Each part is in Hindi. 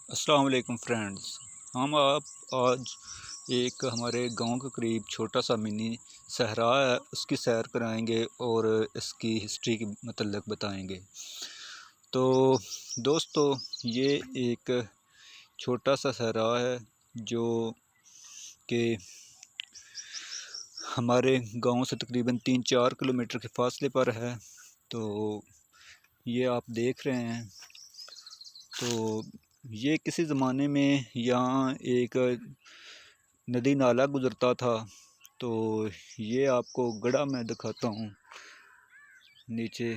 अस्सलाम वालेकुम फ्रेंड्स। हम आप आज एक हमारे गांव के करीब छोटा सा मिनी सहरा है, उसकी सैर कराएंगे और इसकी हिस्ट्री के मतलब बताएंगे। तो दोस्तों, ये एक छोटा सा सहरा है जो कि हमारे गांव से तकरीबन 3-4 किलोमीटर के फासले पर है। तो ये आप देख रहे हैं। तो ये किसी ज़माने में यहाँ एक नदी नाला गुज़रता था। तो ये आपको गड्ढा मैं दिखाता हूँ। नीचे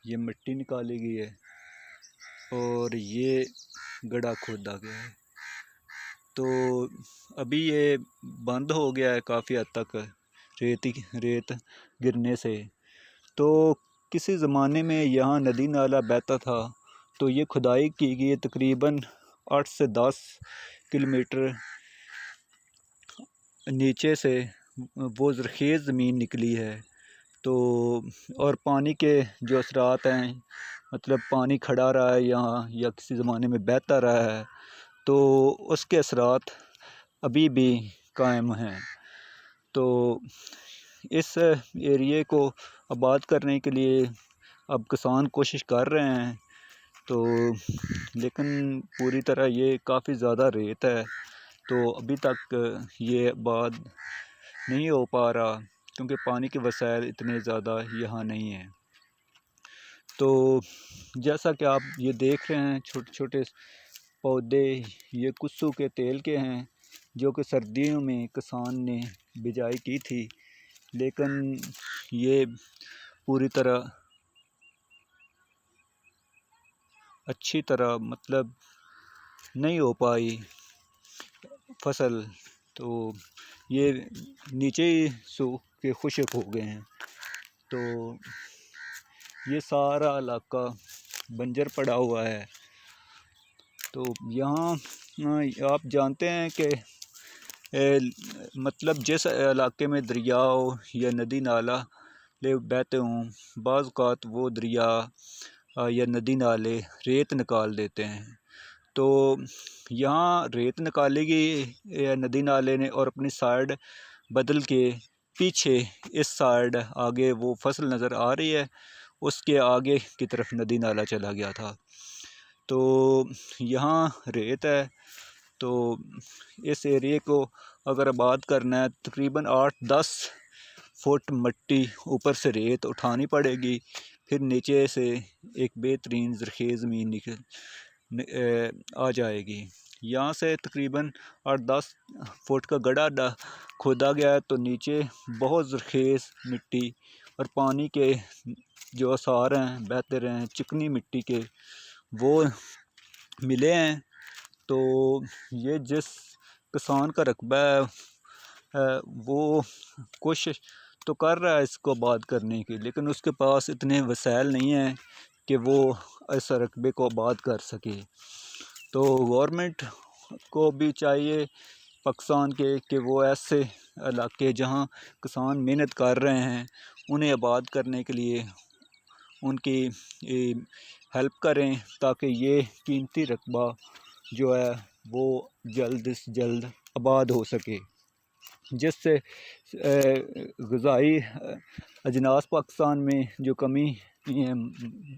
ये मिट्टी निकाली गई है और ये गड्ढा खोदा गया है। तो अभी ये बंद हो गया है काफ़ी हद तक, रेत गिरने से। तो किसी ज़माने में यहाँ नदी नाला बहता था। तो ये खुदाई की गई तकरीबन 8 से 10 किलोमीटर नीचे से वो ज़रख़ेज़ ज़मीन निकली है। तो और पानी के जो असरात हैं, मतलब पानी खड़ा रहा है यहाँ या किसी ज़माने में बहता रहा है, तो उसके असरात अभी भी कायम हैं। तो इस एरिए को आबाद करने के लिए अब किसान कोशिश कर रहे हैं। तो लेकिन पूरी तरह ये काफ़ी ज़्यादा रेत है, तो अभी तक ये आबाद नहीं हो पा रहा क्योंकि पानी के वसाइल इतने ज़्यादा यहाँ नहीं हैं। तो जैसा कि आप ये देख रहे हैं, छोटे छोटे पौधे ये कुस्सू के तेल के हैं, जो कि सर्दियों में किसान ने बिजाई की थी, लेकिन ये पूरी तरह अच्छी तरह मतलब नहीं हो पाई फसल। तो ये नीचे ही सूख के खुश्क हो गए हैं। तो ये सारा इलाका बंजर पड़ा हुआ है। तो यहाँ आप जानते हैं कि मतलब जिस इलाके में दरिया हो या नदी नाला ले बहते हों, बाज़ औक़ात वो दरिया या नदी नाले रेत निकाल देते हैं। तो यहाँ रेत निकालेगी या नदी नाले ने और अपनी साइड बदल के पीछे इस साइड आगे वो फसल नज़र आ रही है, उसके आगे की तरफ नदी नाला चला गया था। तो यहाँ रेत है। तो इस एरिए को अगर आबाद करना है, तकरीबन 8-10 फुट मिट्टी ऊपर से रेत उठानी पड़ेगी, फिर नीचे से एक बेहतरीन ज़रख़ेज़ ज़मीन आ जाएगी। यहाँ से तकरीबन 8-10 फुट का गड्ढा खोदा गया है। तो नीचे बहुत ज़रख़ेज़ मिट्टी और पानी के जो आसार हैं बहते रहे हैं, चिकनी मिट्टी के, वो मिले हैं। तो ये जिस किसान का रकबा है वो कोशिश तो कर रहा है इसको आबाद करने की, लेकिन उसके पास इतने वसाइल नहीं हैं कि वो इस रकबे को आबाद कर सके। तो गवर्नमेंट को भी चाहिए पाकिस्तान के कि वो ऐसे इलाके जहाँ किसान मेहनत कर रहे हैं उन्हें आबाद करने के लिए उनकी हेल्प करें, ताकि ये कीमती रकबा जो है वो जल्द से जल्द आबाद हो सके, जिससे ग़िज़ाई अजनास पाकिस्तान में जो कमी है,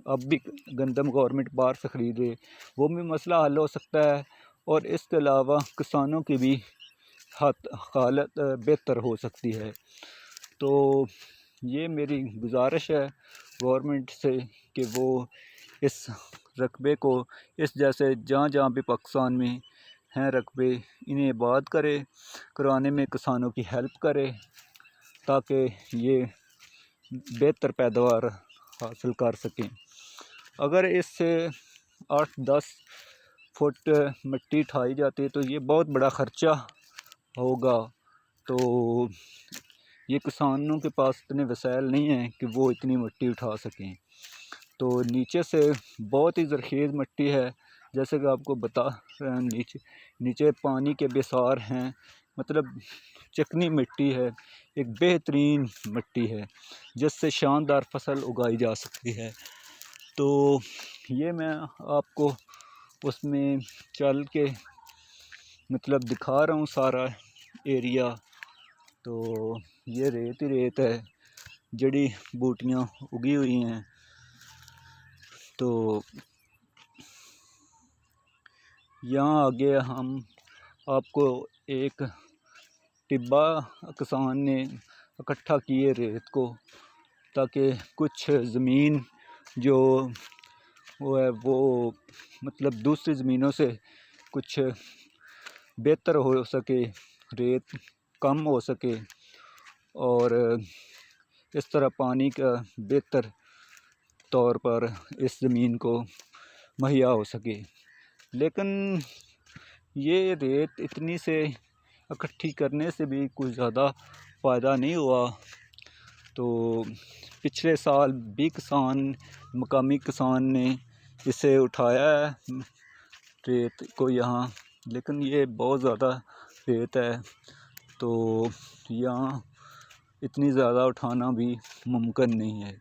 अब भी गंदम गवर्नमेंट बाहर से ख़रीदे, वो भी मसला हल हो सकता है। और इसके अलावा किसानों की भी हालत बेहतर हो सकती है। तो ये मेरी गुजारिश है गवर्नमेंट से कि वो इस रकबे को, इस जैसे जहाँ जहाँ भी पाकिस्तान में हैं रकबे, इन्हें आबाद करे, कराने में किसानों की हेल्प करे, ताकि ये बेहतर पैदावार हासिल कर सकें। अगर इससे 8-10 फुट मिट्टी उठाई जाती है तो ये बहुत बड़ा ख़र्चा होगा। तो ये किसानों के पास इतने वसाइल नहीं हैं कि वो इतनी मिट्टी उठा सकें। तो नीचे से बहुत ही ज़रख़ेज़ मिट्टी है, जैसे कि आपको बता रहे हैं, नीचे पानी के बेसार हैं, मतलब चिकनी मिट्टी है, एक बेहतरीन मिट्टी है जिससे शानदार फसल उगाई जा सकती है। तो ये मैं आपको उसमें चल के मतलब दिखा रहा हूँ सारा एरिया। तो ये रेत ही रेत है, जड़ी बूटियाँ उगी हुई हैं। तो यहाँ आगे हम आपको एक टिब्बा किसान ने इकट्ठा किए रेत को, ताकि कुछ ज़मीन जो वो है वो मतलब दूसरी ज़मीनों से कुछ बेहतर हो सके, रेत कम हो सके और इस तरह पानी का बेहतर तौर पर इस ज़मीन को मुहैया हो सके। लेकिन ये रेत इतनी से इकट्ठी करने से भी कुछ ज़्यादा फ़ायदा नहीं हुआ। तो पिछले साल भी मकामी किसान ने इसे उठाया है रेत को यहाँ, लेकिन ये बहुत ज़्यादा रेत है, तो यहाँ इतनी ज़्यादा उठाना भी मुमकिन नहीं है।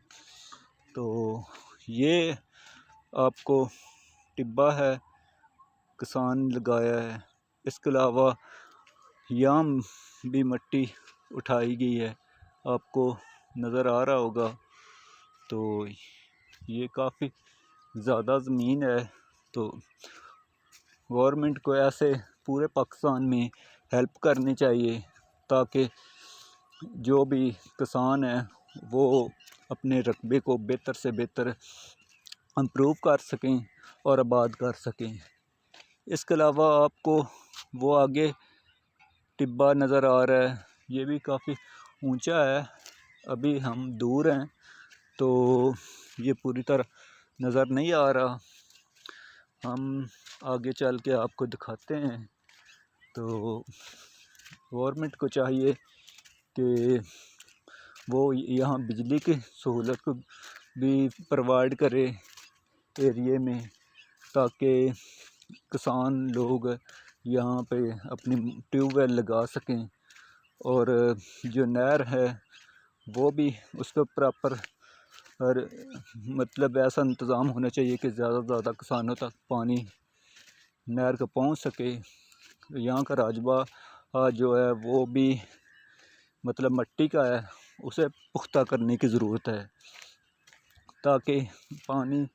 तो ये आपको टिब्बा है किसान लगाया है। इसके अलावा यहाँ भी मिट्टी उठाई गई है, आपको नज़र आ रहा होगा। तो ये काफ़ी ज़्यादा ज़मीन है। तो गवर्नमेंट को ऐसे पूरे पाकिस्तान में हेल्प करनी चाहिए, ताकि जो भी किसान है वो अपने रकबे को बेहतर से बेहतर इम्प्रूव कर सकें और आबाद कर सकें। इसके अलावा आपको वो आगे टिब्बा नज़र आ रहा है, ये भी काफ़ी ऊंचा है। अभी हम दूर हैं तो ये पूरी तरह नज़र नहीं आ रहा, हम आगे चल के आपको दिखाते हैं। तो गवर्नमेंट को चाहिए कि वो यहाँ बिजली की सहूलत को भी प्रोवाइड करे एरिए में, ताकि किसान लोग यहाँ पे अपनी ट्यूबवेल लगा सकें और जो नहर है वो भी उसका प्रॉपर और मतलब ऐसा इंतज़ाम होना चाहिए कि ज़्यादा से ज़्यादा किसानों तक पानी नहर का पहुँच सके। यहाँ का राजबा जो है वो भी मतलब मिट्टी का है, उसे पुख्ता करने की ज़रूरत है, ताकि पानी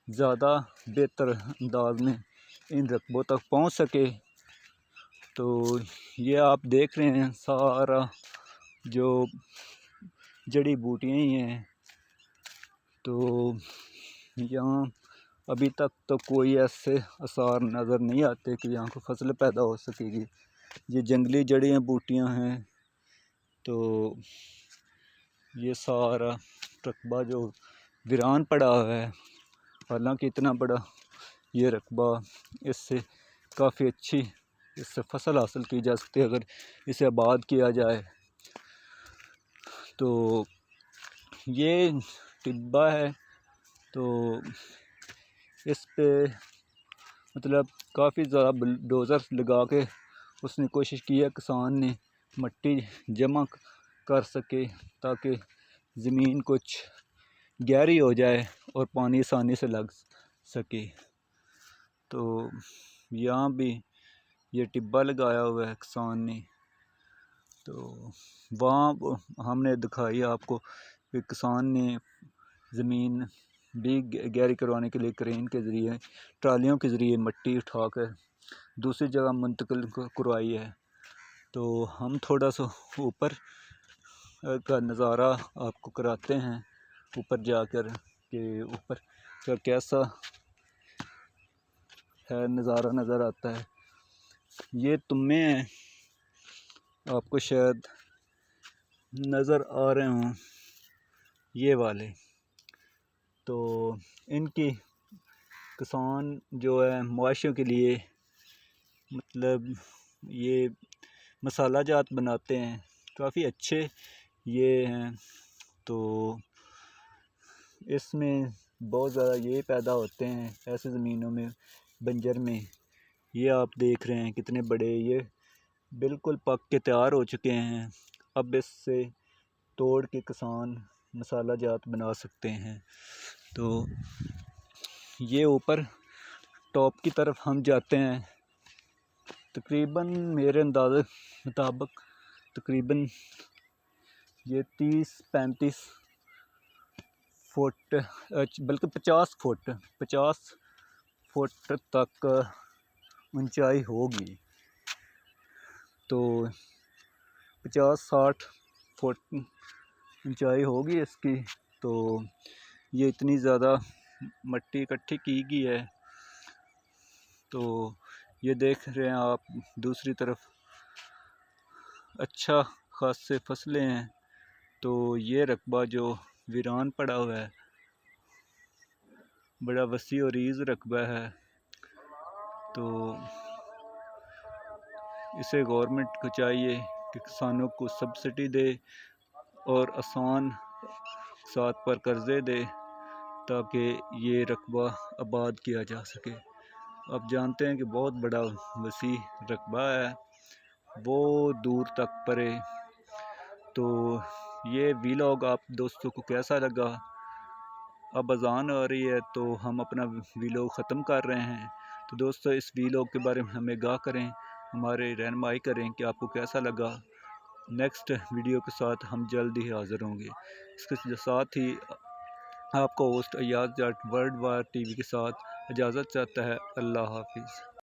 ज़्यादा बेहतर अंदाज में इन रकबों तक पहुँच सके। तो ये आप देख रहे हैं सारा जो जड़ी बूटियाँ ही हैं। तो यहाँ अभी तक तो कोई ऐसे आसार नज़र नहीं आते कि यहाँ को फसल पैदा हो सकेगी। ये जंगली जड़ियाँ बूटियाँ हैं। तो ये सारा रकबा जो वीरान पड़ा हुआ है, हालांकि इतना बड़ा ये रकबा, इससे काफ़ी अच्छी इससे फसल हासिल की जा सकती है अगर इसे आबाद किया जाए। तो ये टिब्बा है, तो इस पे मतलब काफ़ी ज़्यादा बुलडोज़र लगा के उसने कोशिश की है किसान ने मिट्टी जमा कर सके, ताकि ज़मीन कुछ गहरी हो जाए और पानी आसानी से लग सके। तो यहाँ भी ये टिब्बा लगाया हुआ है किसान ने। तो वहाँ हमने दिखाई आपको कि किसान ने ज़मीन भी गहरी करवाने के लिए क्रेन के ज़रिए, ट्रालियों के ज़रिए मिट्टी उठाकर दूसरी जगह मुंतकिल करवाई है। तो हम थोड़ा सा ऊपर का नज़ारा आपको कराते हैं, ऊपर जाकर कि ऊपर का कैसा है नज़ारा नज़र आता है। ये तुम्हें हैं, आपको शायद नज़र आ रहे हों ये वाले। तो इनकी किसान जो है मुआशों के लिए मतलब ये मसाला जात बनाते हैं, काफ़ी अच्छे ये हैं। तो इसमें बहुत ज़्यादा ये पैदा होते हैं ऐसे ज़मीनों में, बंजर में। ये आप देख रहे हैं कितने बड़े, ये बिल्कुल पक के तैयार हो चुके हैं। अब इससे तोड़ के किसान मसाला जात बना सकते हैं। तो ये ऊपर टॉप की तरफ हम जाते हैं। तकरीबन मेरे अंदाज़े मुताबिक तकरीबन ये 30-35 फुट बल्कि 50 फुट तक ऊंचाई होगी। तो 50-60 फुट ऊंचाई होगी इसकी। तो ये इतनी ज़्यादा मिट्टी इकट्ठी की गई है। तो ये देख रहे हैं आप, दूसरी तरफ अच्छा खासे फसलें हैं। तो ये रकबा जो वीरान पड़ा हुआ है, बड़ा वसी और ईज़ रकबा है। तो इसे गवर्नमेंट को चाहिए कि किसानों को सब्सिडी दे और आसान साथ पर कर्ज़े दे, ताकि ये रकबा आबाद किया जा सके। आप जानते हैं कि बहुत बड़ा वसी रकबा है, वो दूर तक परे। तो ये वीलॉग आप दोस्तों को कैसा लगा? अब अज़ान आ रही है तो हम अपना वीलॉग ख़त्म कर रहे हैं। तो दोस्तों, इस वीलॉग के बारे में हमें आगाह करें, हमारे रहनुमाई करें कि आपको कैसा लगा। नेक्स्ट वीडियो के साथ हम जल्द ही हाज़िर होंगे। इसके साथ ही आपका host Ayaz Jat world war TV के साथ इजाज़त चाहता है। अल्लाह हाफिज़।